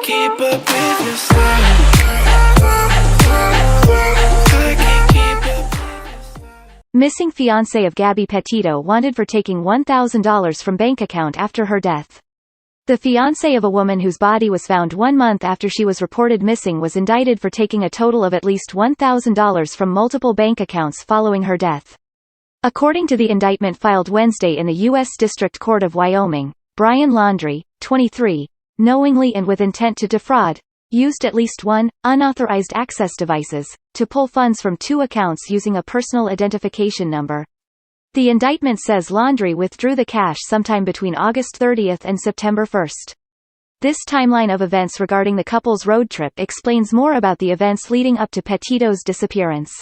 keep up with your style. I can't keep up. Missing fiancé of Gabby Petito wanted for taking $1,000 from bank account after her death. The fiancé of a woman whose body was found 1 month after she was reported missing was indicted for taking a total of at least $1,000 from multiple bank accounts following her death. According to the indictment filed Wednesday in the U.S. District Court of Wyoming, Brian Laundrie, 23, knowingly and with intent to defraud, used at least one, unauthorized access devices, to pull funds from 2 accounts using a personal identification number. The indictment says Laundrie withdrew the cash sometime between August 30 and September 1. This timeline of events regarding the couple's road trip explains more about the events leading up to Petito's disappearance.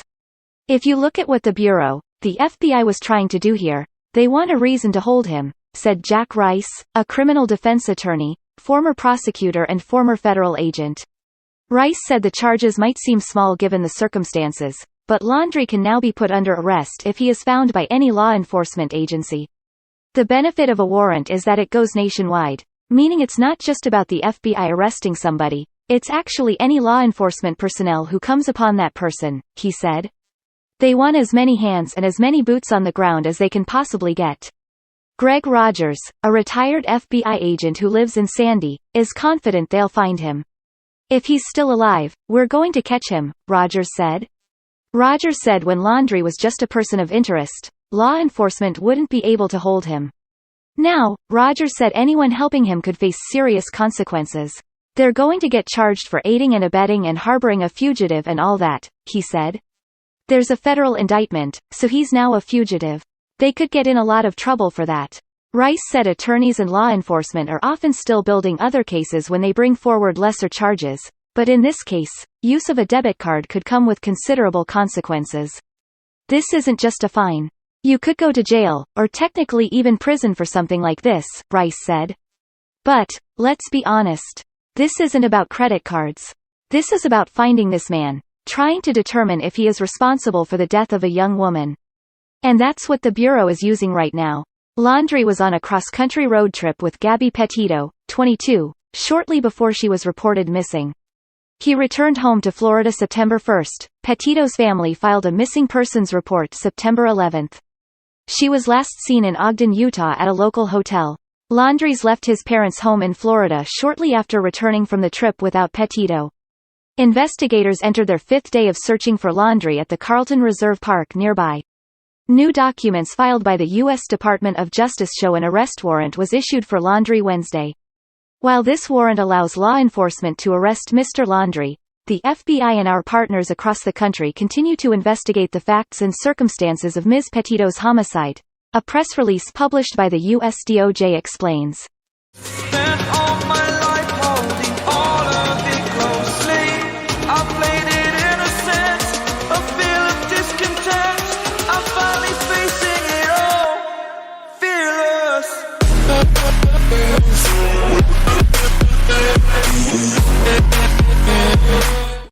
If you look at what the Bureau, the FBI was trying to do here, they want a reason to hold him, said Jack Rice, a criminal defense attorney, former prosecutor and former federal agent. Rice said the charges might seem small given the circumstances, but Laundrie can now be put under arrest if he is found by any law enforcement agency. The benefit of a warrant is that it goes nationwide, meaning it's not just about the FBI arresting somebody, it's actually any law enforcement personnel who comes upon that person, he said. They want as many hands and as many boots on the ground as they can possibly get. Greg Rogers, a retired FBI agent who lives in Sandy, is confident they'll find him. If he's still alive, we're going to catch him, Rogers said. Rogers said when Laundrie was just a person of interest, law enforcement wouldn't be able to hold him. Now, Rogers said anyone helping him could face serious consequences. They're going to get charged for aiding and abetting and harboring a fugitive and all that, he said. There's a federal indictment, so he's now a fugitive. They could get in a lot of trouble for that. Rice said attorneys and law enforcement are often still building other cases when they bring forward lesser charges, but in this case, use of a debit card could come with considerable consequences. This isn't just a fine. You could go to jail, or technically even prison for something like this, Rice said. But, let's be honest. This isn't about credit cards. This is about finding this man, trying to determine if he is responsible for the death of a young woman. And that's what the Bureau is using right now. Laundrie was on a cross-country road trip with Gabby Petito, 22, shortly before she was reported missing. He returned home to Florida September 1. Petito's family filed a missing persons report September 11. She was last seen in Ogden, Utah at a local hotel. Laundrie's left his parents' home in Florida shortly after returning from the trip without Petito. Investigators entered their 5th day of searching for Laundrie at the Carlton Reserve Park nearby. New documents filed by the U.S. Department of Justice show an arrest warrant was issued for Laundrie Wednesday. While this warrant allows law enforcement to arrest Mr. Laundrie, the FBI and our partners across the country continue to investigate the facts and circumstances of Ms. Petito's homicide, a press release published by the U.S. DOJ explains.